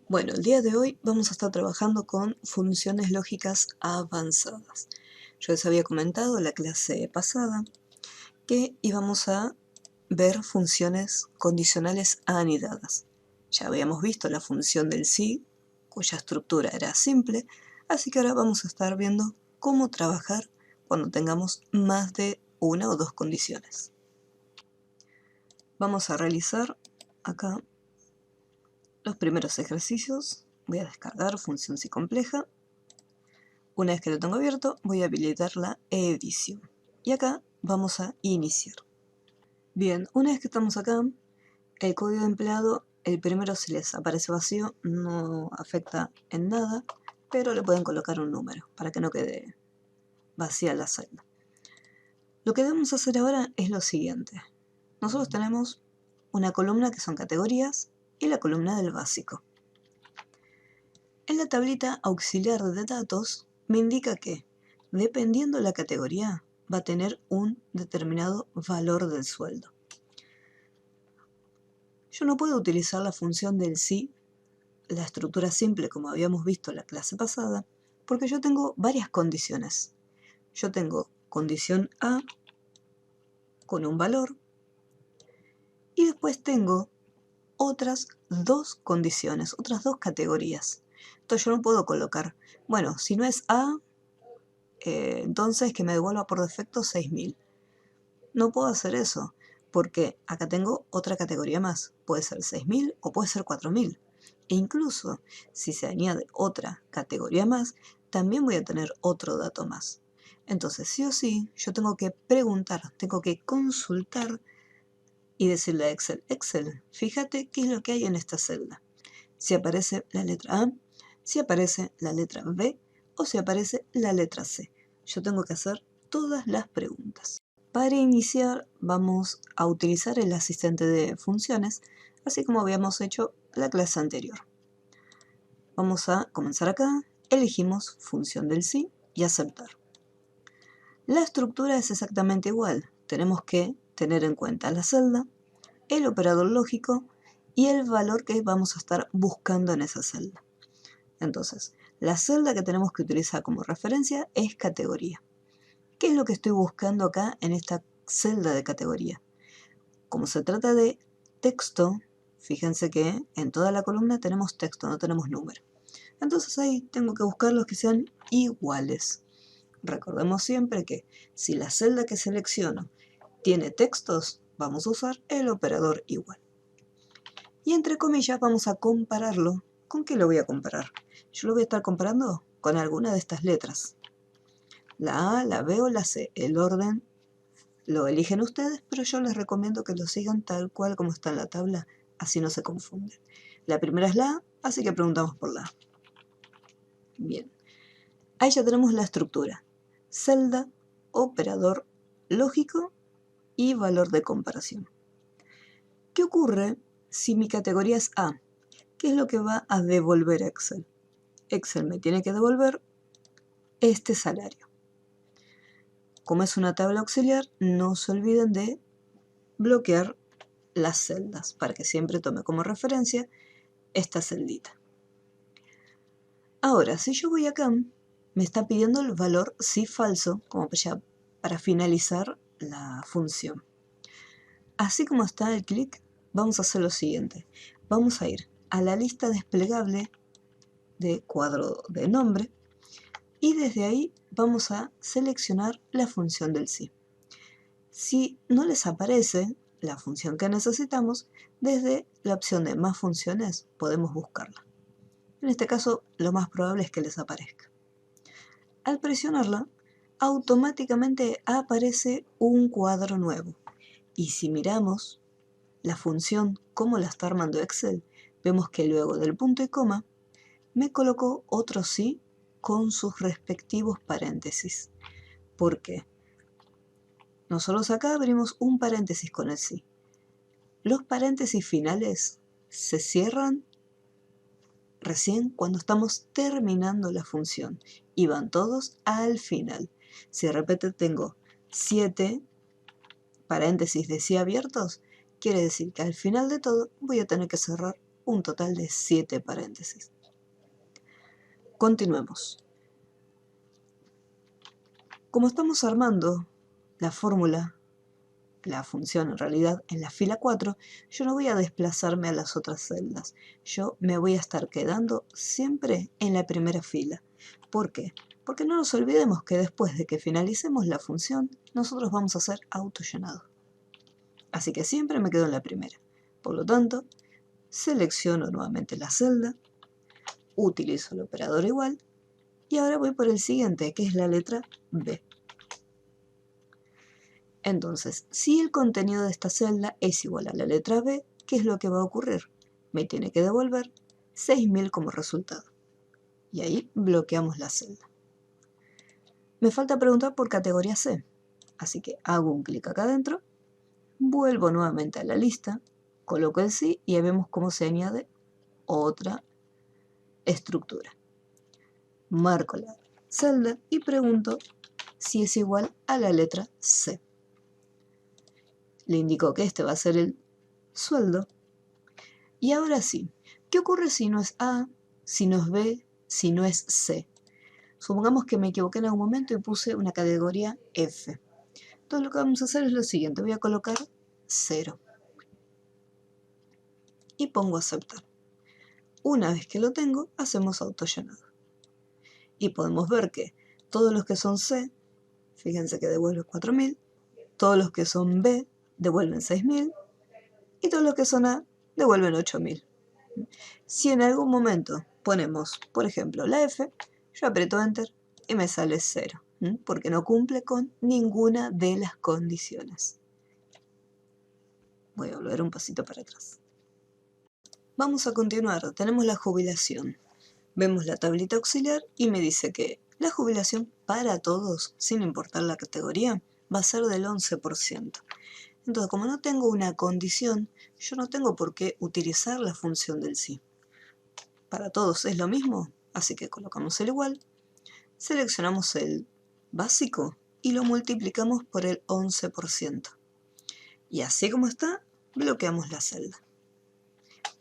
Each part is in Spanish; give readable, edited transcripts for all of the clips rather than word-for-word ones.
Bueno, el día de hoy vamos a estar trabajando con funciones lógicas avanzadas. Yo les había comentado en la clase pasada que íbamos a ver funciones condicionales anidadas. Ya habíamos visto la función del sí, cuya estructura era simple, así que ahora vamos a estar viendo cómo trabajar cuando tengamos más de una o dos condiciones. Vamos a realizar acá los primeros ejercicios. Voy a descargar función si compleja. Una vez que lo tengo abierto, voy a habilitar la edición. Y acá vamos a iniciar. Bien, una vez que estamos acá, el código empleado, el primero si les aparece vacío, no afecta en nada, pero le pueden colocar un número para que no quede vacía la celda. Lo que debemos hacer ahora es lo siguiente. Nosotros tenemos una columna que son categorías y la columna del básico. En la tablita auxiliar de datos me indica que, dependiendo la categoría, va a tener un determinado valor del sueldo. Yo no puedo utilizar la función del sí, la estructura simple como habíamos visto en la clase pasada, porque yo tengo varias condiciones. Yo tengo condición A con un valor y después tengo otras dos condiciones, otras dos categorías. Entonces yo no puedo colocar, bueno, si no es A, entonces que me devuelva por defecto 6.000. No puedo hacer eso, porque acá tengo otra categoría más. Puede ser 6.000 o puede ser 4.000. E incluso si se añade otra categoría más, también voy a tener otro dato más. Entonces, sí o sí, yo tengo que preguntar, tengo que consultar y decirle a Excel, Excel, fíjate qué es lo que hay en esta celda. Si aparece la letra A, si aparece la letra B o si aparece la letra C. Yo tengo que hacer todas las preguntas. Para iniciar vamos a utilizar el asistente de funciones, así como habíamos hecho la clase anterior. Vamos a comenzar acá, elegimos función del sí y aceptar. La estructura es exactamente igual, tenemos que tener en cuenta la celda, el operador lógico y el valor que vamos a estar buscando en esa celda. Entonces, la celda que tenemos que utilizar como referencia es categoría. ¿Qué es lo que estoy buscando acá en esta celda de categoría? Como se trata de texto, fíjense que en toda la columna tenemos texto, no tenemos número. Entonces ahí tengo que buscar los que sean iguales. Recordemos siempre que si la celda que selecciono tiene textos, vamos a usar el operador igual. Y entre comillas vamos a compararlo. ¿Con qué lo voy a comparar? Yo lo voy a estar comparando con alguna de estas letras. La A, la B o la C. El orden lo eligen ustedes, pero yo les recomiendo que lo sigan tal cual como está en la tabla, así no se confunden. La primera es la A, así que preguntamos por la A. Bien, ahí ya tenemos la estructura. Celda, operador lógico y valor de comparación. ¿Qué ocurre si mi categoría es A? ¿Qué es lo que va a devolver Excel? Excel me tiene que devolver este salario. Como es una tabla auxiliar, no se olviden de bloquear las celdas para que siempre tome como referencia esta celdita. Ahora, si yo voy acá, me está pidiendo el valor sí falso, como ya para finalizar la función. Así como está el clic, vamos a hacer lo siguiente. Vamos a ir a la lista desplegable de cuadro de nombre y desde ahí vamos a seleccionar la función del sí. Si no les aparece la función que necesitamos, desde la opción de más funciones podemos buscarla. En este caso, lo más probable es que les aparezca. Al presionarla, automáticamente aparece un cuadro nuevo. Y si miramos la función cómo la está armando Excel, vemos que luego del punto y coma, me colocó otro sí con sus respectivos paréntesis. ¿Por qué? Nosotros acá abrimos un paréntesis con el sí. Los paréntesis finales se cierran recién cuando estamos terminando la función y van todos al final. Si de repente tengo 7 paréntesis de sí abiertos, quiere decir que al final de todo voy a tener que cerrar un total de 7 paréntesis. Continuemos. Como estamos armando la fórmula, la función en realidad en la fila 4, yo no voy a desplazarme a las otras celdas. Yo me voy a estar quedando siempre en la primera fila. ¿Por qué? Porque no nos olvidemos que después de que finalicemos la función, nosotros vamos a hacer autollenado. Así que siempre me quedo en la primera. Por lo tanto, selecciono nuevamente la celda, utilizo el operador igual, y ahora voy por el siguiente, que es la letra B. Entonces, si el contenido de esta celda es igual a la letra B, ¿qué es lo que va a ocurrir? Me tiene que devolver 6.000 como resultado. Y ahí bloqueamos la celda. Me falta preguntar por categoría C. Así que hago un clic acá adentro, vuelvo nuevamente a la lista, coloco el sí y ahí vemos cómo se añade otra estructura. Marco la celda y pregunto si es igual a la letra C. Le indico que este va a ser el sueldo. Y ahora sí, ¿qué ocurre si no es A, si no es B, si no es C? Supongamos que me equivoqué en algún momento y puse una categoría F. Entonces lo que vamos a hacer es lo siguiente, voy a colocar 0. Y pongo aceptar. Una vez que lo tengo, hacemos autollenado. Y podemos ver que todos los que son C, fíjense que devuelve 4.000, todos los que son B devuelven 6.000 y todos los que son A devuelven 8.000. Si en algún momento ponemos, por ejemplo, la F, yo aprieto Enter y me sale 0, porque no cumple con ninguna de las condiciones. Voy a volver un pasito para atrás. Vamos a continuar. Tenemos la jubilación. Vemos la tablita auxiliar y me dice que la jubilación para todos, sin importar la categoría, va a ser del 11%. Entonces, como no tengo una condición, yo no tengo por qué utilizar la función del sí. Para todos es lo mismo, así que colocamos el igual, seleccionamos el básico y lo multiplicamos por el 11%. Y así como está, bloqueamos la celda.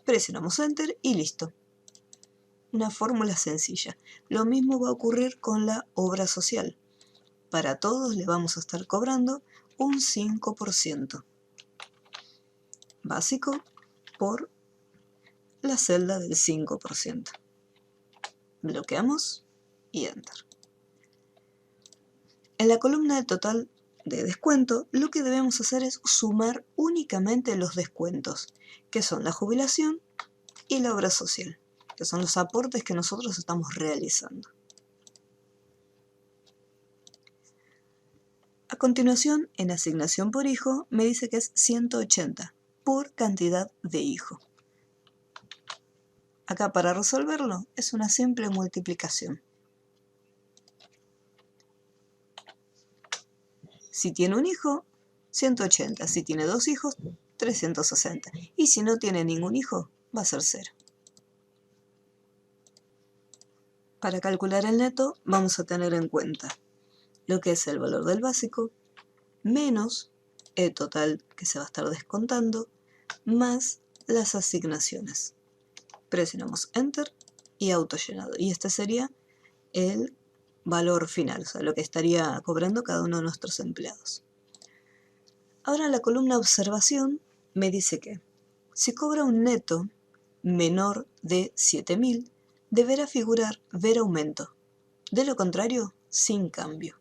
Presionamos Enter y listo. Una fórmula sencilla. Lo mismo va a ocurrir con la obra social. Para todos le vamos a estar cobrando un 5%. Básico por la celda del 5%. Bloqueamos y Enter. En la columna del total de descuento, lo que debemos hacer es sumar únicamente los descuentos, que son la jubilación y la obra social, que son los aportes que nosotros estamos realizando. A continuación, en asignación por hijo, me dice que es 180 por cantidad de hijo. Acá para resolverlo es una simple multiplicación. Si tiene un hijo, 180. Si tiene dos hijos, 360. Y si no tiene ningún hijo, va a ser 0. Para calcular el neto, vamos a tener en cuenta lo que es el valor del básico, menos el total que se va a estar descontando, más las asignaciones. Presionamos Enter y autollenado. Y este sería el valor final, o sea, lo que estaría cobrando cada uno de nuestros empleados. Ahora la columna observación me dice que si cobra un neto menor de 7.000, deberá figurar ver aumento. De lo contrario, sin cambio.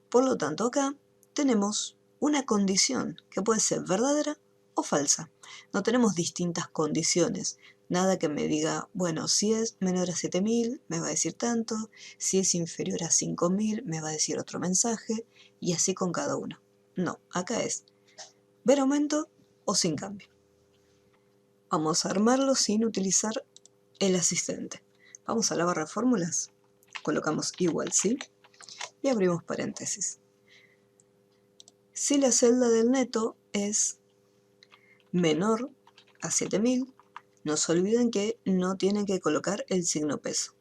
Por lo tanto, acá tenemos una condición que puede ser verdadera o falsa. No tenemos distintas condiciones. Nada que me diga, bueno, si es menor a 7.000, me va a decir tanto. Si es inferior a 5.000, me va a decir otro mensaje. Y así con cada uno. No, acá es ver aumento o sin cambio. Vamos a armarlo sin utilizar el asistente. Vamos a la barra de fórmulas. Colocamos igual sí y abrimos paréntesis. Si la celda del neto es menor a 7.000, no se olviden que no tienen que colocar el signo peso.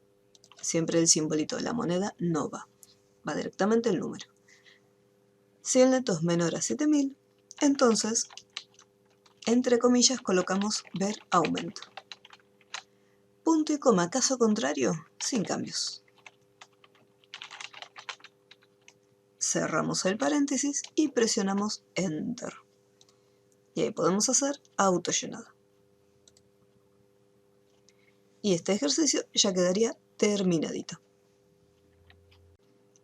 Siempre el simbolito de la moneda no va. Va directamente el número. Si el neto es menor a 7.000, entonces, entre comillas, colocamos ver aumento. punto y coma, caso contrario, sin cambios. Cerramos el paréntesis y presionamos Enter. Y ahí podemos hacer autollenado. Y este ejercicio ya quedaría terminadito.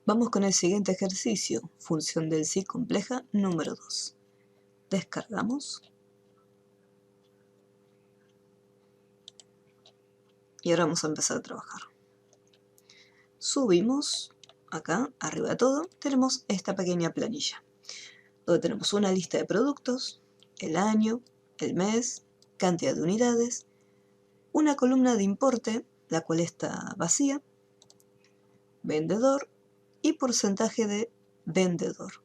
Vamos con el siguiente ejercicio, función del sí compleja número 2. Descargamos. Y ahora vamos a empezar a trabajar. Subimos, acá, arriba de todo, tenemos esta pequeña planilla, donde tenemos una lista de productos, el año, el mes, cantidad de unidades, una columna de importe, la cual está vacía, vendedor y porcentaje de vendedor,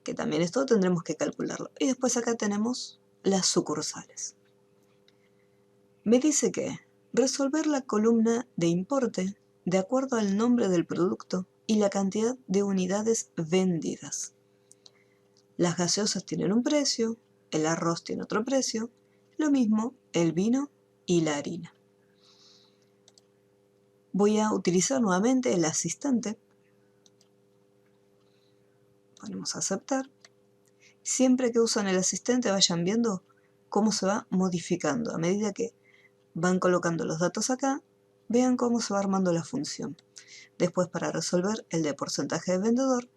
que también esto tendremos que calcularlo. Y después acá tenemos las sucursales. Me dice que resolver la columna de importe de acuerdo al nombre del producto y la cantidad de unidades vendidas. Las gaseosas tienen un precio, el arroz tiene otro precio, lo mismo el vino y la harina. Voy a utilizar nuevamente el asistente. Ponemos a aceptar. Siempre que usan el asistente vayan viendo cómo se va modificando. A medida que van colocando los datos acá, vean cómo se va armando la función. Después, para resolver el de porcentaje de vendedor,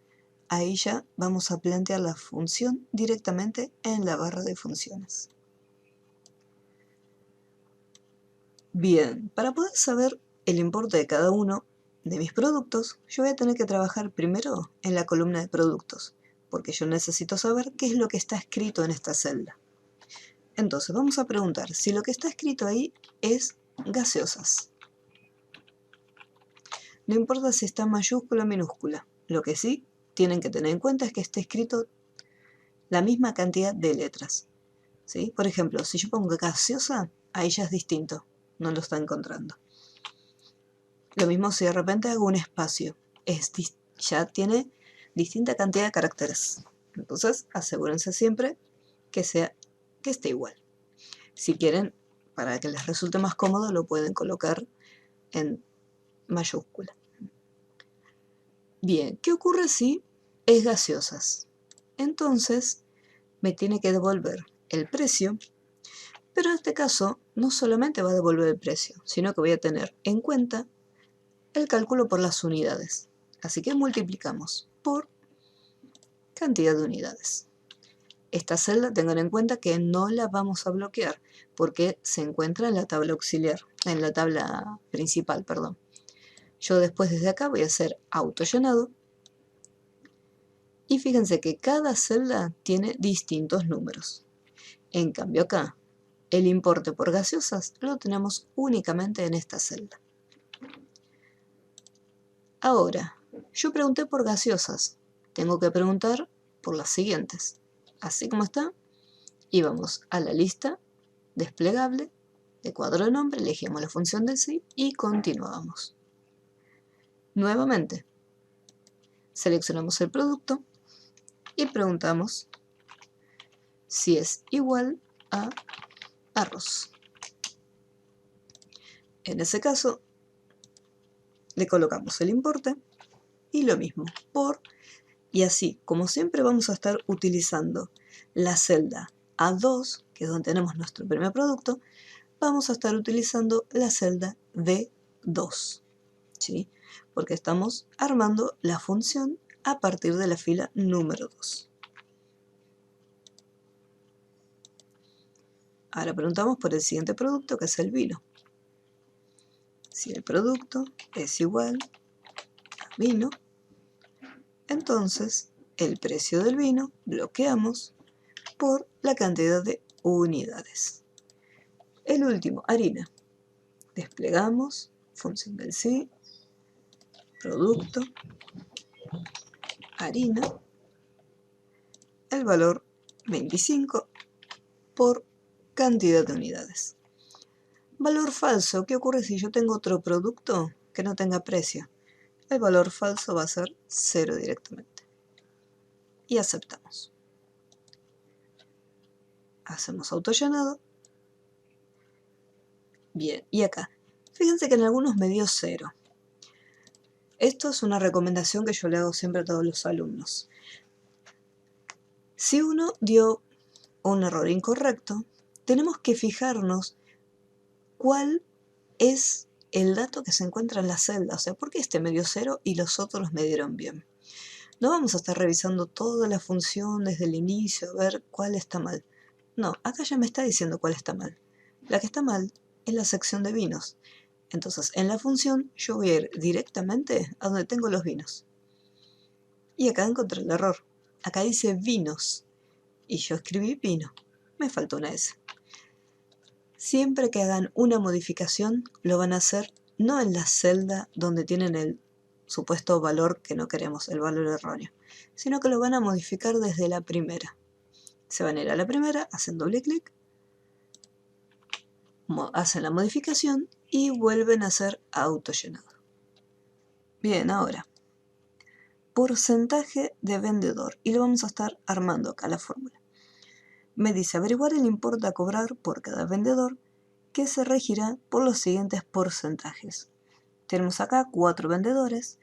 ahí ya vamos a plantear la función directamente en la barra de funciones. Bien, para poder saber el importe de cada uno de mis productos, yo voy a tener que trabajar primero en la columna de productos, porque yo necesito saber qué es lo que está escrito en esta celda. Entonces vamos a preguntar si lo que está escrito ahí es gaseosas. No importa si está en mayúscula o minúscula, lo que sí tienen que tener en cuenta es que esté escrito la misma cantidad de letras, ¿sí? Por ejemplo, si yo pongo gaseosa, ahí ya es distinto, no lo está encontrando. Lo mismo si de repente hago un espacio, ya tiene distinta cantidad de caracteres. Entonces asegúrense siempre que esté igual. Si quieren, para que les resulte más cómodo, lo pueden colocar en mayúscula. Bien, ¿qué ocurre si es gaseosas? Entonces me tiene que devolver el precio, pero en este caso no solamente va a devolver el precio, sino que voy a tener en cuenta el cálculo por las unidades. Así que multiplicamos por cantidad de unidades. Esta celda tengan en cuenta que no la vamos a bloquear porque se encuentra en la tabla auxiliar, en la tabla principal, perdón. Yo después desde acá voy a hacer autollenado y fíjense que cada celda tiene distintos números. En cambio acá, el importe por gaseosas lo tenemos únicamente en esta celda. Ahora, yo pregunté por gaseosas, tengo que preguntar por las siguientes. Así como está, y vamos a la lista desplegable de cuadro de nombre, elegimos la función del sí y continuamos. Nuevamente, seleccionamos el producto y preguntamos si es igual a arroz. En ese caso, le colocamos el importe y lo mismo, por, y así, como siempre vamos a estar utilizando la celda A2, que es donde tenemos nuestro primer producto, vamos a estar utilizando la celda D2, ¿sí? Porque estamos armando la función a partir de la fila número 2. Ahora preguntamos por el siguiente producto, que es el vino. Si el producto es igual a vino, entonces el precio del vino bloqueamos por la cantidad de unidades. El último, harina. Desplegamos, función del sí, producto, harina, el valor 25 por cantidad de unidades. Valor falso, ¿qué ocurre si yo tengo otro producto que no tenga precio? El valor falso va a ser 0 directamente. Y aceptamos. Hacemos autollenado. Bien, y acá, Fíjense que en algunos me dio 0. Esto es una recomendación que yo le hago siempre a todos los alumnos. Si uno dio un error incorrecto, tenemos que fijarnos cuál es el dato que se encuentra en la celda. O sea, ¿por qué este me dio 0 y los otros me dieron bien? No vamos a estar revisando toda la función desde el inicio a ver cuál está mal. No, acá ya me está diciendo cuál está mal. La que está mal es la sección de vinos. Entonces, en la función yo voy a ir directamente a donde tengo los vinos. Y acá encontré el error. Acá dice vinos. Y yo escribí vino. Me faltó una S. Siempre que hagan una modificación, lo van a hacer no en la celda donde tienen el supuesto valor que no queremos, el valor erróneo, sino que lo van a modificar desde la primera. Se van a ir a la primera, hacen doble clic, hacen la modificación y vuelven a hacer autollenado. Bien, ahora, porcentaje de vendedor, y lo vamos a estar armando acá la fórmula. Me dice averiguar el importe a cobrar por cada vendedor, que se regirá por los siguientes porcentajes. Tenemos acá 4 vendedores,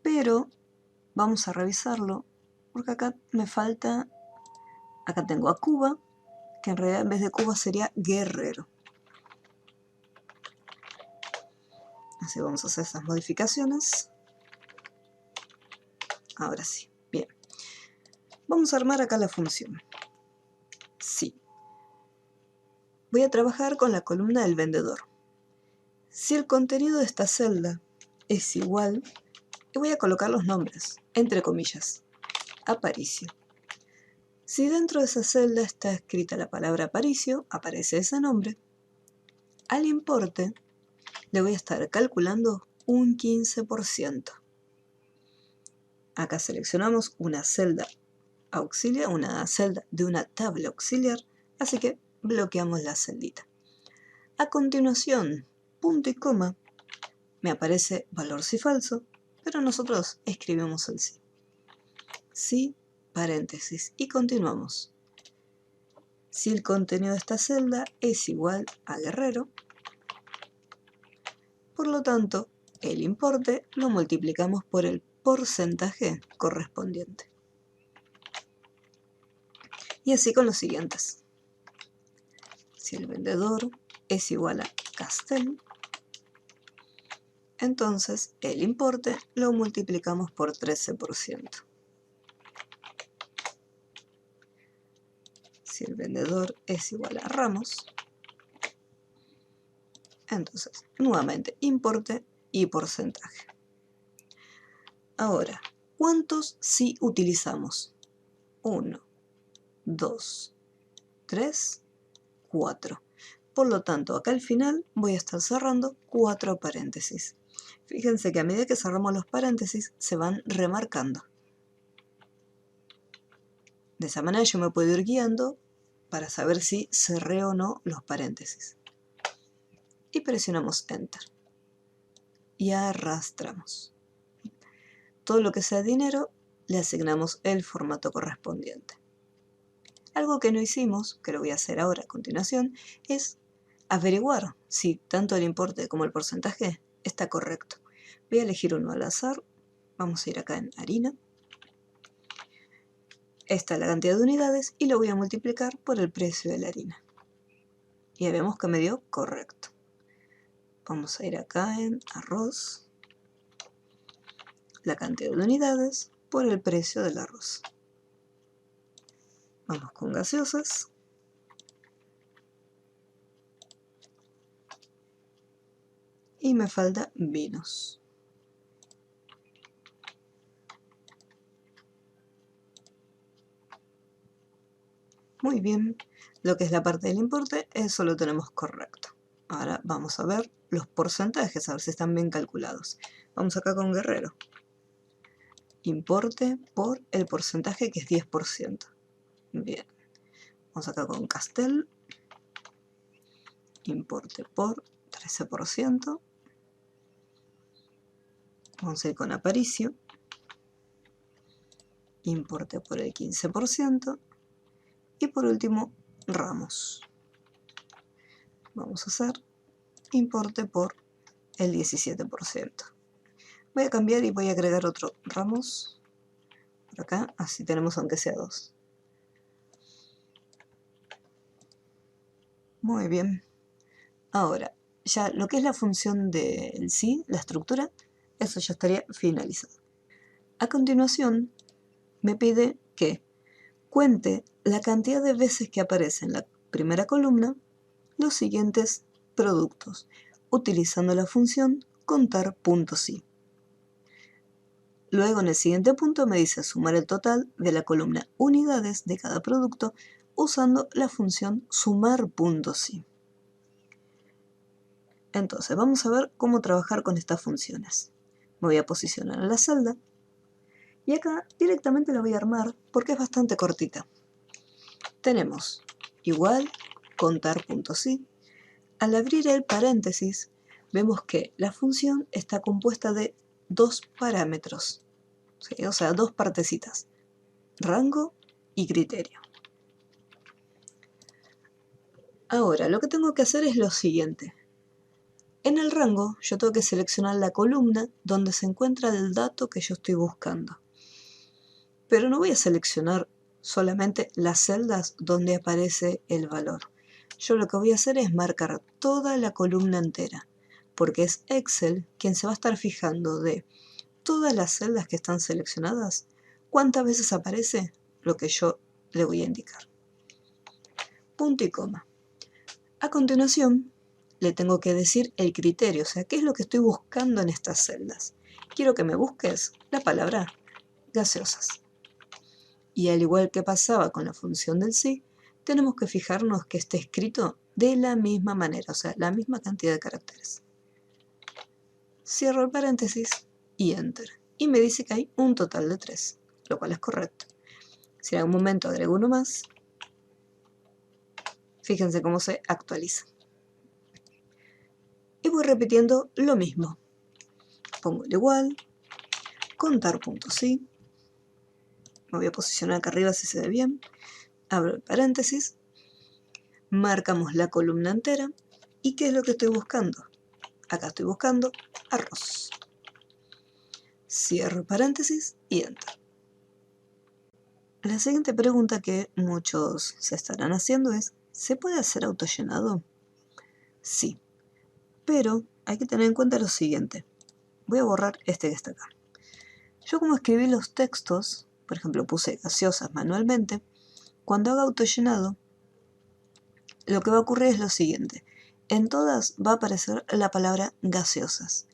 pero vamos a revisarlo porque acá me falta, acá tengo a Cuba, que en realidad en vez de Cuba sería Guerrero. Así vamos a hacer esas modificaciones. Ahora sí, bien. Vamos a armar acá la función. Sí. Voy a trabajar con la columna del vendedor. Si el contenido de esta celda es igual, y voy a colocar los nombres, entre comillas, Aparicio. Si dentro de esa celda está escrita la palabra Aparicio, aparece ese nombre. Al importe le voy a estar calculando un 15%. Acá seleccionamos una celda auxiliar, una celda de una tabla auxiliar, así que bloqueamos la celdita. A continuación, punto y coma, me aparece valor si falso, pero nosotros escribimos el sí. Sí, paréntesis, y continuamos. Si el contenido de esta celda es igual a Guerrero, por lo tanto, el importe lo multiplicamos por el porcentaje correspondiente. Y así con los siguientes. Si el vendedor es igual a Castel, entonces el importe lo multiplicamos por 13%. Si el vendedor es igual a Ramos, entonces nuevamente importe y porcentaje. Ahora, ¿cuántos sí utilizamos? 1, 2, 3, 4. Por lo tanto, acá al final voy a estar cerrando 4 paréntesis. Fíjense que a medida que cerramos los paréntesis se van remarcando. De esa manera yo me puedo ir guiando para saber si cerré o no los paréntesis. Y presionamos Enter. Y arrastramos. Todo lo que sea dinero le asignamos el formato correspondiente. Algo que no hicimos, que lo voy a hacer ahora a continuación, es averiguar si tanto el importe como el porcentaje está correcto. Voy a elegir uno al azar. Vamos a ir acá en harina. Esta es la cantidad de unidades y lo voy a multiplicar por el precio de la harina. Y ya vemos que me dio correcto. Vamos a ir acá en arroz. La cantidad de unidades por el precio del arroz. Vamos con gaseosas. Y me falta vinos. Muy bien, lo que es la parte del importe, eso lo tenemos correcto. Ahora vamos a ver los porcentajes, a ver si están bien calculados. Vamos acá con Guerrero. Importe por el porcentaje que es 10%. Bien. Vamos acá con Castel. Importe por 13%. Vamos a ir con Aparicio. Importe por el 15%. Y por último, Ramos. Vamos a hacer importe por el 17%. Voy a cambiar y voy a agregar otro Ramos por acá, así tenemos aunque sea 2. Muy bien. Ahora, ya lo que es la función del sí, la estructura, eso ya estaría finalizado. A continuación, me pide que cuente la cantidad de veces que aparece en la primera columna los siguientes productos, utilizando la función contar.sí. Luego en el siguiente punto me dice sumar el total de la columna unidades de cada producto usando la función sumar.sí. Entonces vamos a ver cómo trabajar con estas funciones. Me voy a posicionar en la celda y acá directamente la voy a armar porque es bastante cortita. Tenemos igual contar.sí. Al abrir el paréntesis vemos que la función está compuesta de dos parámetros, ¿sí? O sea, dos partecitas, rango y criterio. Ahora, lo que tengo que hacer es lo siguiente. En el rango yo tengo que seleccionar la columna donde se encuentra el dato que yo estoy buscando. Pero no voy a seleccionar solamente las celdas donde aparece el valor. Yo lo que voy a hacer es marcar toda la columna entera, porque es Excel quien se va a estar fijando de todas las celdas que están seleccionadas, cuántas veces aparece lo que yo le voy a indicar. Punto y coma. A continuación, le tengo que decir el criterio, o sea, qué es lo que estoy buscando en estas celdas. Quiero que me busques la palabra gaseosas. Y al igual que pasaba con la función del sí, tenemos que fijarnos que esté escrito de la misma manera, o sea, la misma cantidad de caracteres. Cierro el paréntesis y Enter. Y me dice que hay un total de 3, lo cual es correcto. Si en algún momento agrego uno más, fíjense cómo se actualiza. Y voy repitiendo lo mismo. Pongo el igual, contar.sí. Me voy a posicionar acá arriba si se ve bien. Abro el paréntesis. Marcamos la columna entera. ¿Y qué es lo que estoy buscando? Acá estoy buscando arroz. Cierro paréntesis y Enter. La siguiente pregunta que muchos se estarán haciendo es, ¿se puede hacer autollenado? Sí, pero hay que tener en cuenta lo siguiente. Voy a borrar este que está acá. Yo como escribí los textos, por ejemplo puse gaseosas manualmente, cuando haga autollenado, lo que va a ocurrir es lo siguiente. En todas va a aparecer la palabra gaseosas.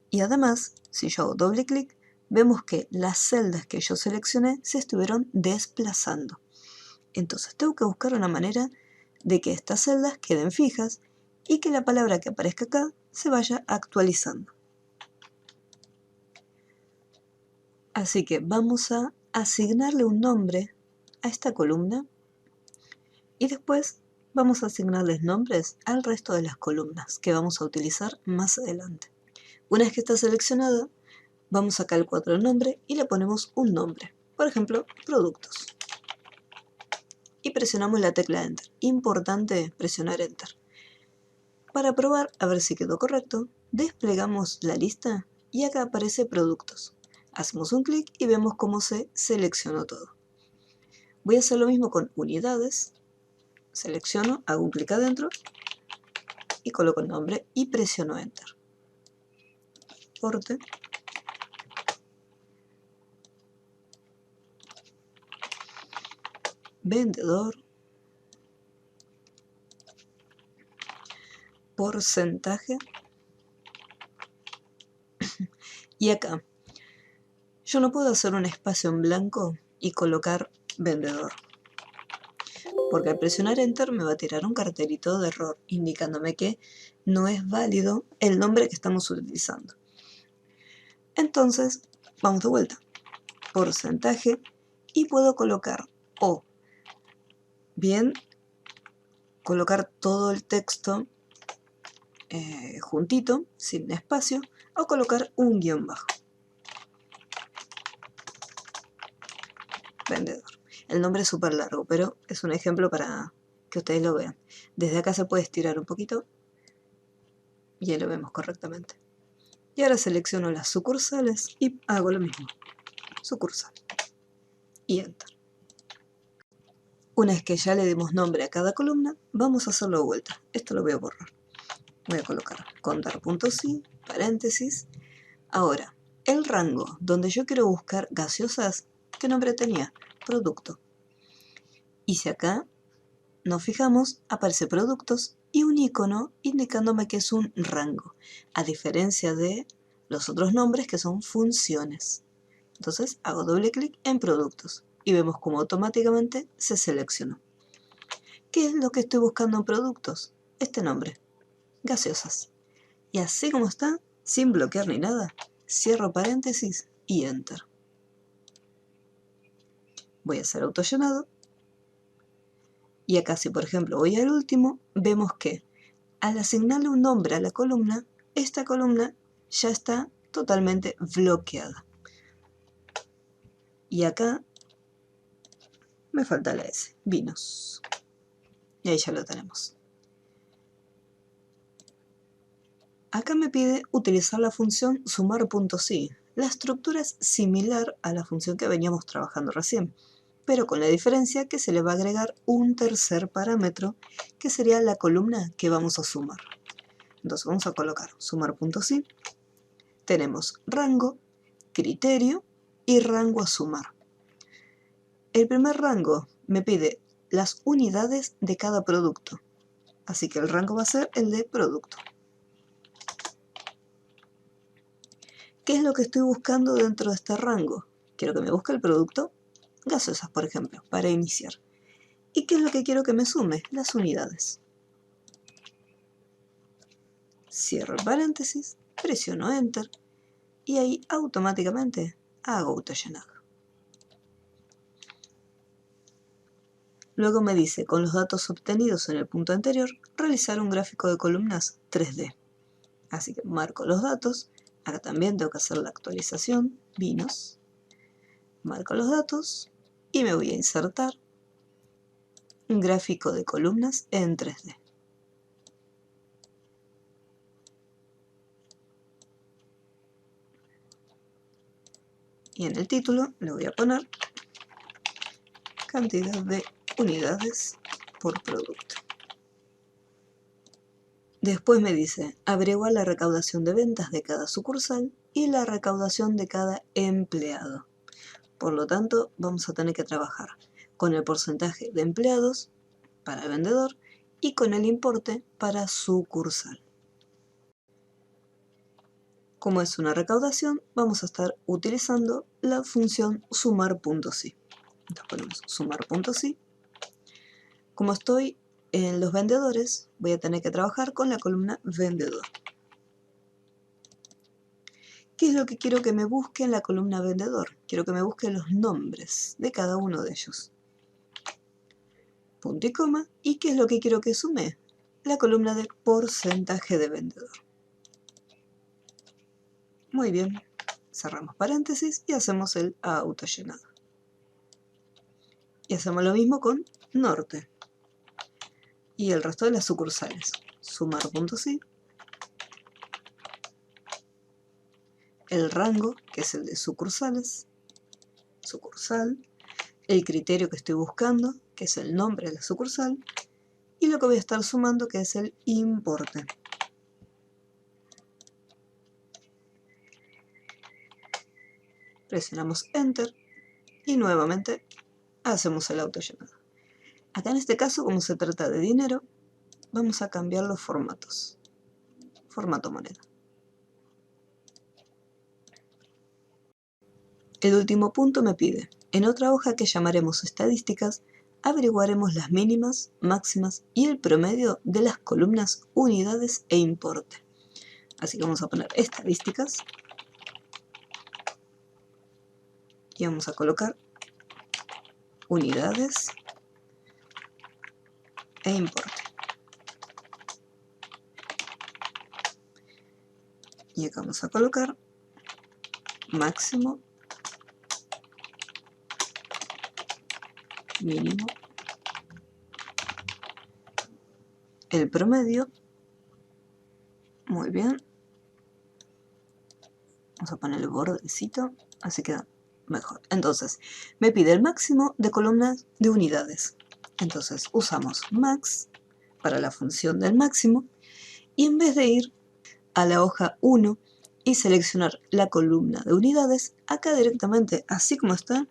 Y además, si yo hago doble clic, vemos que las celdas que yo seleccioné se estuvieron desplazando. Entonces tengo que buscar una manera de que estas celdas queden fijas y que la palabra que aparezca acá se vaya actualizando. Así que vamos a asignarle un nombre a esta columna y después vamos a asignarles nombres al resto de las columnas que vamos a utilizar más adelante. Una vez que está seleccionada, vamos acá al cuadro de nombre y le ponemos un nombre. Por ejemplo, productos. Y presionamos la tecla Enter. Importante presionar Enter. Para probar a ver si quedó correcto, desplegamos la lista y acá aparece productos. Hacemos un clic y vemos cómo se seleccionó todo. Voy a hacer lo mismo con unidades. Selecciono, hago un clic adentro y coloco el nombre y presiono Enter. Corte. Vendedor. Porcentaje. Y acá, yo no puedo hacer un espacio en blanco y colocar vendedor, porque al presionar Enter me va a tirar un cartelito de error, indicándome que no es válido el nombre que estamos utilizando. Entonces, vamos de vuelta. Porcentaje, y puedo colocar o bien colocar todo el texto juntito, sin espacio, o colocar un guión bajo. Vendedor. El nombre es súper largo, pero es un ejemplo para que ustedes lo vean. Desde acá se puede estirar un poquito Y ahí lo vemos correctamente. Y ahora selecciono las sucursales y hago lo mismo. Sucursal. Y Enter. Una vez que ya le dimos nombre a cada columna, vamos a hacerlo de vuelta. Esto lo voy a borrar. Voy a colocar contar.si, paréntesis. Ahora, el rango donde yo quiero buscar gaseosas, ¿qué nombre tenía? Producto. Y si acá nos fijamos, aparece productos y un icono indicándome que es un rango, a diferencia de los otros nombres que son funciones. Entonces hago doble clic en productos y vemos cómo automáticamente se seleccionó. ¿Qué es lo que estoy buscando en productos? Este nombre, gaseosas. Y así como está, sin bloquear ni nada, cierro paréntesis y Enter. Voy a hacer autollenado. Y acá si por ejemplo voy al último, vemos que al asignarle un nombre a la columna, esta columna ya está totalmente bloqueada. Y acá me falta la S, vinos. Y ahí ya lo tenemos. Acá me pide utilizar la función sumar.si. La estructura es similar a la función que veníamos trabajando recién, pero con la diferencia que se le va a agregar un tercer parámetro, que sería la columna que vamos a sumar. Entonces vamos a colocar sumar.si. Tenemos rango, criterio y rango a sumar. El primer rango me pide las unidades de cada producto, así que el rango va a ser el de producto. ¿Qué es lo que estoy buscando dentro de este rango? Quiero que me busque el producto gaseosas, por ejemplo, para iniciar. ¿Y qué es lo que quiero que me sume? Las unidades. Cierro el paréntesis, presiono Enter y ahí automáticamente hago autollenado. Luego me dice, con los datos obtenidos en el punto anterior, realizar un gráfico de columnas 3D. Así que marco los datos. Acá también tengo que hacer la actualización, vinos. Marco los datos y me voy a insertar un gráfico de columnas en 3D. Y en el título le voy a poner cantidad de unidades por producto. Después me dice, averiguar la recaudación de ventas de cada sucursal y la recaudación de cada empleado. Por lo tanto, vamos a tener que trabajar con el porcentaje de empleados para el vendedor y con el importe para sucursal. Como es una recaudación, vamos a estar utilizando la función sumar.si. Entonces ponemos sumar.si. Como estoy en los vendedores, voy a tener que trabajar con la columna vendedor. ¿Qué es lo que quiero que me busque en la columna vendedor? Quiero que me busque los nombres de cada uno de ellos. Punto y coma. ¿Y qué es lo que quiero que sume? La columna de porcentaje de vendedor. Muy bien. Cerramos paréntesis y hacemos el autollenado. Y hacemos lo mismo con norte. Y el resto de las sucursales. Sumar.si. El rango, que es el de sucursales. Sucursal. El criterio que estoy buscando, que es el nombre de la sucursal. Y lo que voy a estar sumando, que es el importe. Presionamos Enter y nuevamente hacemos el autollenado. Acá en este caso, como se trata de dinero, vamos a cambiar los formatos. Formato moneda. El último punto me pide, en otra hoja que llamaremos estadísticas, averiguaremos las mínimas, máximas y el promedio de las columnas unidades e importe. Así que vamos a poner estadísticas y vamos a colocar unidades e importe. Y acá vamos a colocar máximo, mínimo, el promedio, Muy bien. Vamos a poner el bordecito, así queda mejor. Entonces, me pide el máximo de columnas de unidades. Entonces, usamos max para la función del máximo y en vez de ir a la hoja 1 y seleccionar la columna de unidades, acá directamente, así como está,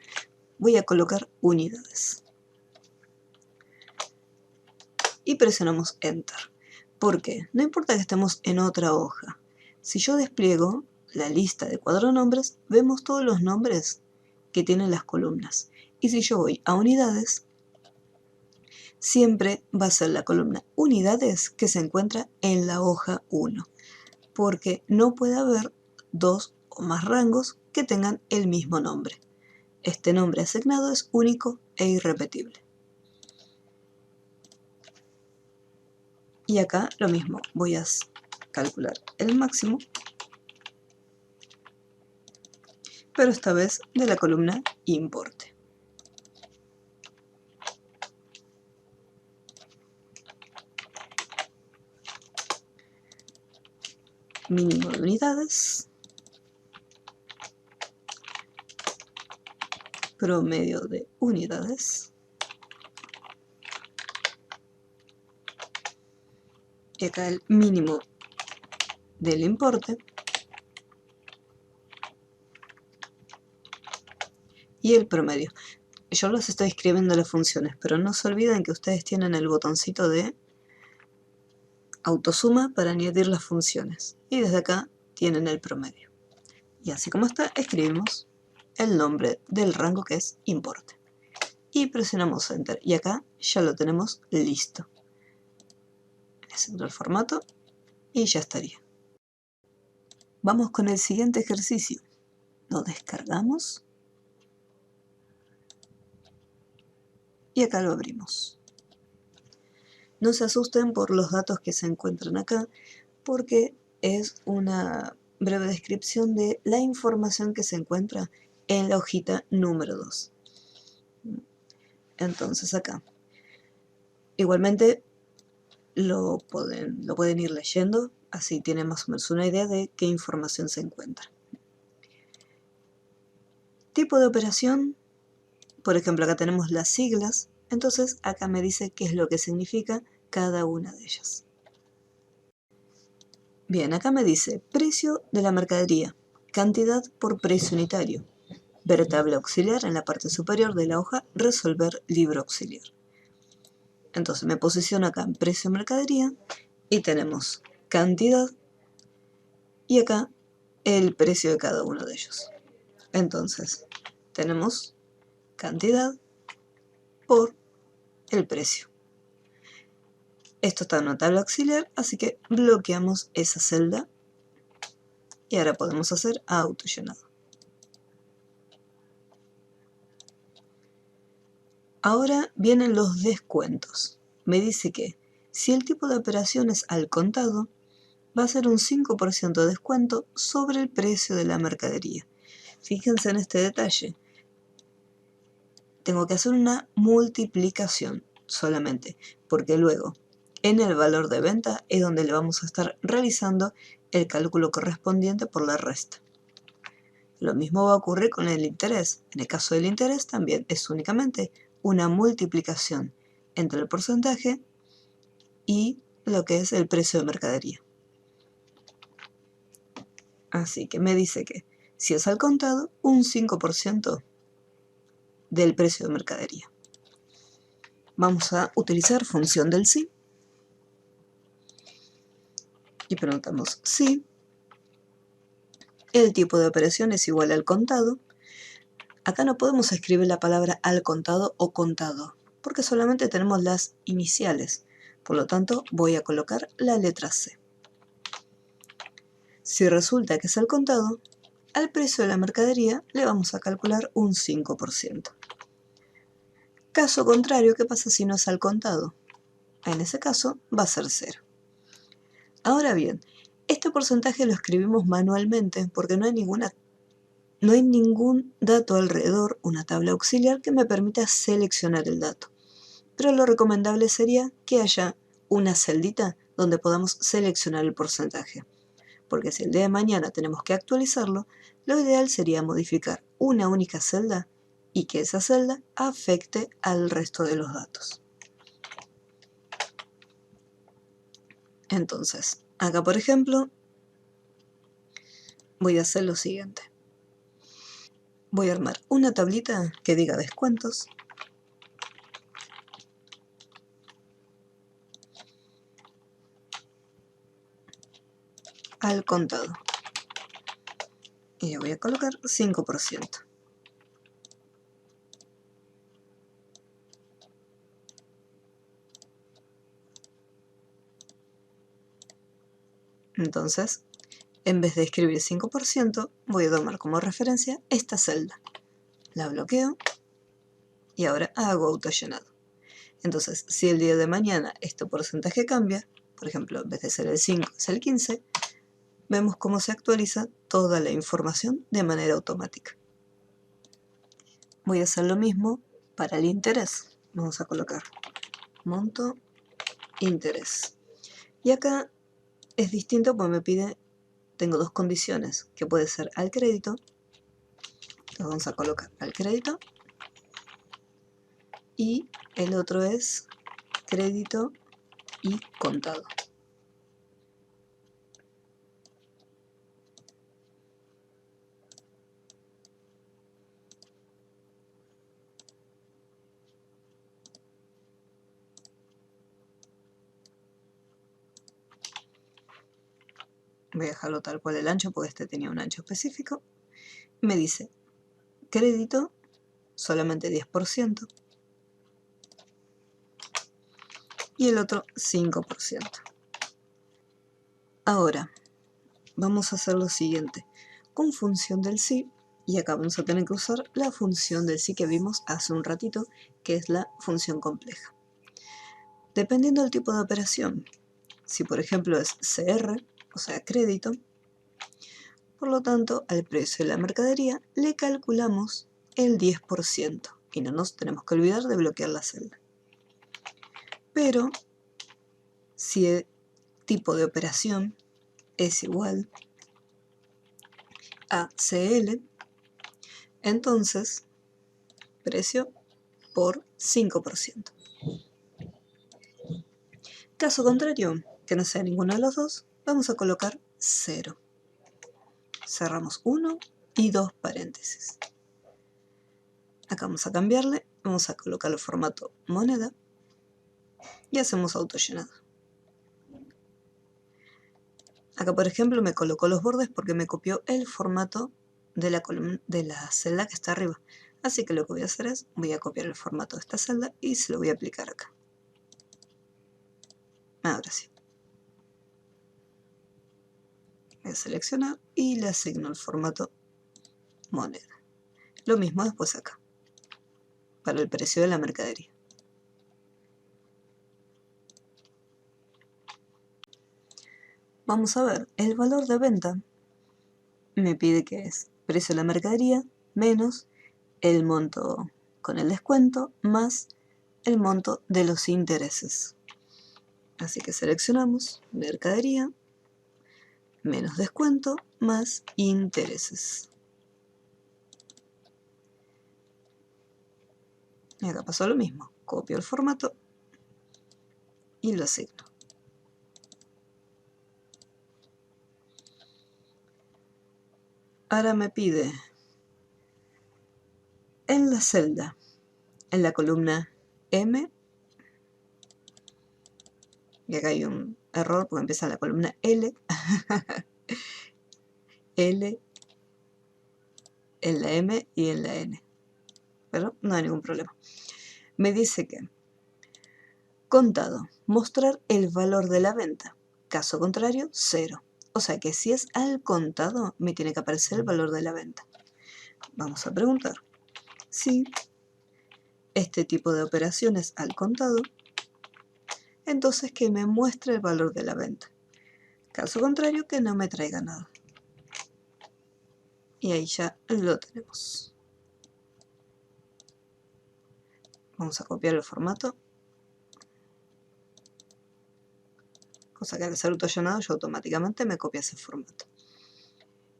voy a colocar unidades. Y presionamos Enter. ¿Por qué? No importa que estemos en otra hoja. Si yo despliego la lista de cuadro nombres, vemos todos los nombres que tienen las columnas. Y si yo voy a unidades, siempre va a ser la columna unidades que se encuentra en la hoja 1. Porque no puede haber dos o más rangos que tengan el mismo nombre. Este nombre asignado es único e irrepetible. Y acá lo mismo, voy a calcular el máximo, pero esta vez de la columna importe. Mínimo de unidades, promedio de unidades, y acá el mínimo del importe, y el promedio. Yo los estoy escribiendo las funciones, pero no se olviden que ustedes tienen el botoncito de autosuma para añadir las funciones. Y desde acá tienen el promedio. Y así como está, escribimos el nombre del rango que es importe. Y presionamos Enter. Y acá ya lo tenemos listo. Le asigno el formato y ya estaría. Vamos con el siguiente ejercicio. Lo descargamos. Y acá lo abrimos. No se asusten por los datos que se encuentran acá, porque es una breve descripción de la información que se encuentra en la hojita número 2. Entonces acá, igualmente lo pueden ir leyendo, así tienen más o menos una idea de qué información se encuentra. Tipo de operación, por ejemplo acá tenemos las siglas, entonces acá me dice qué es lo que significa cada una de ellas. Bien, acá me dice precio de la mercadería, cantidad por precio unitario, ver tabla auxiliar en la parte superior de la hoja, resolver libro auxiliar. Entonces me posiciono acá en precio de mercadería y tenemos cantidad y acá el precio de cada uno de ellos. Entonces tenemos cantidad por el precio. Esto está en una tabla auxiliar, así que bloqueamos esa celda y ahora podemos hacer autollenado. Ahora vienen los descuentos. Me dice que si el tipo de operación es al contado, va a ser un 5% de descuento sobre el precio de la mercadería. Fíjense en este detalle. Tengo que hacer una multiplicación solamente, porque luego en el valor de venta es donde le vamos a estar realizando el cálculo correspondiente por la resta. Lo mismo va a ocurrir con el interés. En el caso del interés también es únicamente una multiplicación entre el porcentaje y lo que es el precio de mercadería. Así que me dice que si es al contado, un 5% del precio de mercadería. Vamos a utilizar función del sí. Y preguntamos si el tipo de operación es igual al contado. Acá no podemos escribir la palabra al contado o contado, porque solamente tenemos las iniciales. Por lo tanto, voy a colocar la letra C. Si resulta que es al contado, al precio de la mercadería le vamos a calcular un 5%. Caso contrario, ¿qué pasa si no es al contado? En ese caso va a ser 0. Ahora bien, este porcentaje lo escribimos manualmente porque no hay ningún dato alrededor, una tabla auxiliar que me permita seleccionar el dato. Pero lo recomendable sería que haya una celdita donde podamos seleccionar el porcentaje. porque si el día de mañana tenemos que actualizarlo, lo ideal sería modificar una única celda y que esa celda afecte al resto de los datos. Entonces, acá por ejemplo, voy a hacer lo siguiente. Voy a armar una tablita que diga descuentos. Al contado. Y le voy a colocar 5%. Entonces, en vez de escribir 5%, voy a tomar como referencia esta celda. La bloqueo y ahora hago autollenado. Entonces, si el día de mañana este porcentaje cambia, por ejemplo, en vez de ser el 5 es el 15, vemos cómo se actualiza toda la información de manera automática. Voy a hacer lo mismo para el interés. Vamos a colocar monto interés. Y acá es distinto porque me pide, tengo dos condiciones, que puede ser al crédito. Entonces vamos a colocar al crédito. Y el otro es crédito y contado. Voy a dejarlo tal cual el ancho porque este tenía un ancho específico. Me dice crédito solamente 10% y el otro 5%. Ahora vamos a hacer lo siguiente. Con función del sí, y acá vamos a tener que usar la función del sí que vimos hace un ratito, que es la función compleja. Dependiendo del tipo de operación, si por ejemplo es CR, o sea crédito, por lo tanto al precio de la mercadería le calculamos el 10% y no nos tenemos que olvidar de bloquear la celda. Pero si el tipo de operación es igual a CL, entonces precio por 5%. Caso contrario, que no sea ninguno de los dos, vamos a colocar 0. Cerramos 1 y 2 paréntesis. Acá vamos a cambiarle, vamos a colocar el formato moneda y hacemos autollenado. Acá por ejemplo me colocó los bordes porque me copió el formato de la columna, de la celda que está arriba. Así que lo que voy a hacer es, voy a copiar el formato de esta celda y se lo voy a aplicar acá. Ahora sí. Voy a seleccionar y le asigno el formato moneda. Lo mismo después acá, para el precio de la mercadería. Vamos a ver, el valor de venta me pide que es precio de la mercadería menos el monto con el descuento más el monto de los intereses. Así que seleccionamos mercadería menos descuento más intereses. Y acá pasó lo mismo, copio el formato y lo asigno. Ahora me pide en la celda, en la columna M, y acá hay un error porque empieza en la columna L, L, en la M y en la N, pero no hay ningún problema. Me dice que contado, mostrar el valor de la venta, caso contrario, 0. O sea que si es al contado, me tiene que aparecer el valor de la venta. Vamos a preguntar si este tipo de operaciones al contado, entonces que me muestre el valor de la venta. Caso contrario, que no me traiga nada. Y ahí ya lo tenemos. Vamos a copiar el formato. cosa que al ser autollenado yo automáticamente me copia ese formato.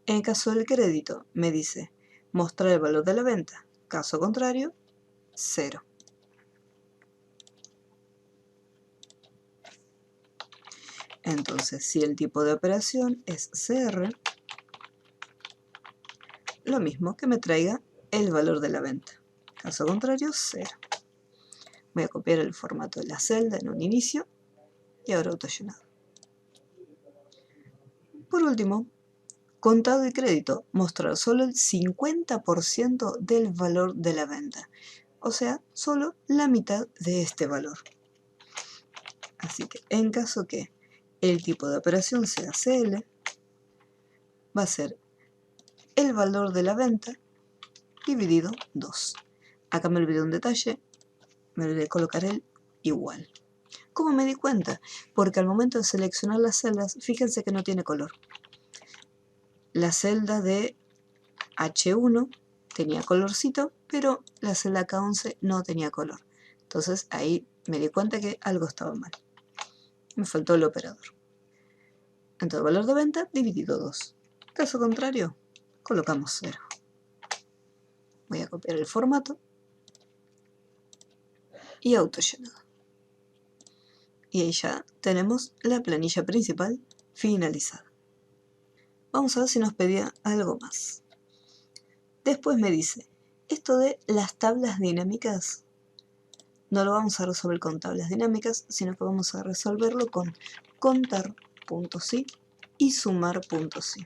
En el caso del crédito me dice mostrar el valor de la venta, caso contrario, 0. Entonces, si el tipo de operación es CR, lo mismo que me traiga el valor de la venta. Caso contrario, 0. Voy a copiar el formato de la celda en un inicio y ahora autollenado. Por último, contado y crédito, mostrar solo el 50% del valor de la venta. O sea, solo la mitad de este valor. Así que en caso que el tipo de operación sea CL, va a ser el valor de la venta dividido 2. Acá me olvidé un detalle, me olvidé colocar el igual. ¿Cómo me di cuenta? Porque al momento de seleccionar las celdas, fíjense que no tiene color. La celda de H1 tenía colorcito, pero la celda K11 no tenía color. Entonces ahí me di cuenta que algo estaba mal. Me faltó el operador. Entonces valor de venta dividido 2. Caso contrario, colocamos 0. Voy a copiar el formato y autollenado. Y ahí ya tenemos la planilla principal finalizada. Vamos a ver si nos pedía algo más. Después me dice, esto de las tablas dinámicas, no lo vamos a resolver con tablas dinámicas, sino que vamos a resolverlo con contar.si y sumar.si.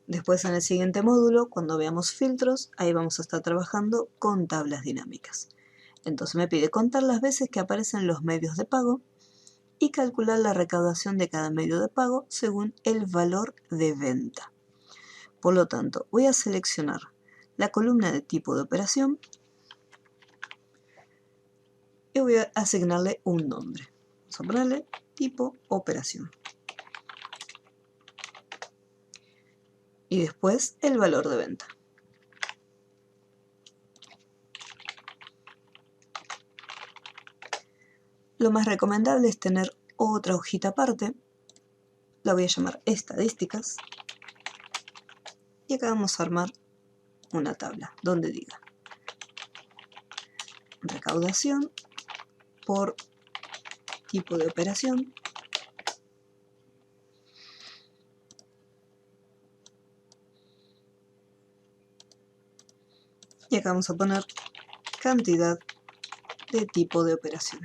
Después en el siguiente módulo, cuando veamos filtros, ahí vamos a estar trabajando con tablas dinámicas. Entonces me pide contar las veces que aparecen los medios de pago y calcular la recaudación de cada medio de pago según el valor de venta. Por lo tanto, voy a seleccionar la columna de tipo de operación y voy a asignarle un nombre. Vamos a ponerle tipo operación. Y después el valor de venta. Lo más recomendable es tener otra hojita aparte. La voy a llamar estadísticas. Y acá vamos a armar una tabla donde diga recaudación por tipo de operación. Y acá vamos a poner cantidad de tipo de operación.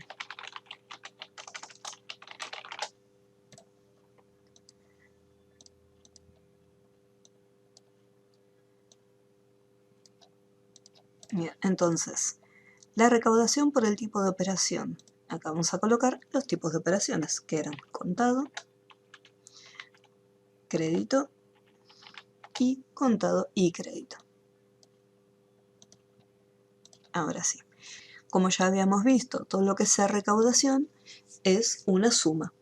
Bien, entonces, la recaudación por el tipo de operación. Acá vamos a colocar los tipos de operaciones, que eran contado, crédito y contado y crédito. Ahora sí, como ya habíamos visto, todo lo que sea recaudación es una suma.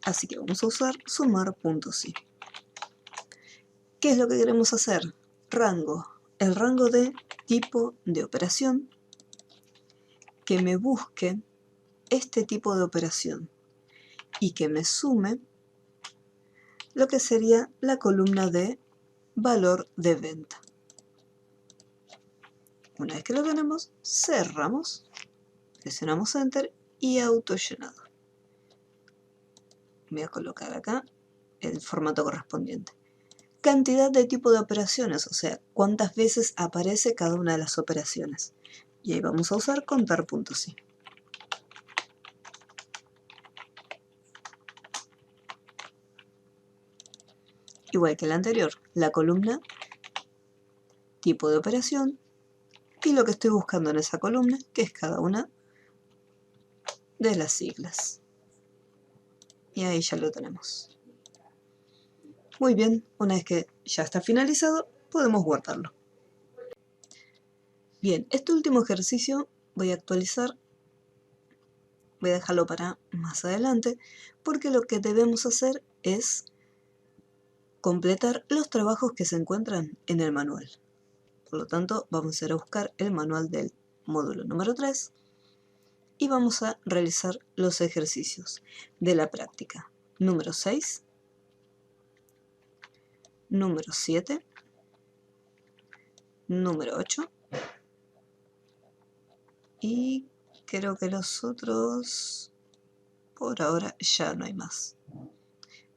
Así que vamos a usar sumar.si. ¿Qué es lo que queremos hacer? Rango. El rango de tipo de operación que me busque este tipo de operación y que me sume lo que sería la columna de valor de venta. Una vez que lo tenemos, cerramos, presionamos Enter y autollenado. Voy a colocar acá el formato correspondiente. Cantidad de tipo de operaciones, o sea, cuántas veces aparece cada una de las operaciones. Y ahí vamos a usar contar.si. Igual que la anterior, la columna, tipo de operación, y lo que estoy buscando en esa columna, que es cada una de las siglas. Y ahí ya lo tenemos. Muy bien, una vez que ya está finalizado, podemos guardarlo. Bien, este último ejercicio voy a actualizar, voy a dejarlo para más adelante, porque lo que debemos hacer es completar los trabajos que se encuentran en el manual. Por lo tanto, vamos a ir a buscar el manual del módulo número 3 y vamos a realizar los ejercicios de la práctica. Número 6, número 7, número 8 y creo que los otros por ahora ya no hay más.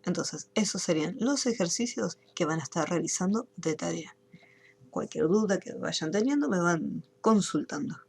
Entonces, esos serían los ejercicios que van a estar realizando de tarea. Cualquier duda que vayan teniendo me van consultando.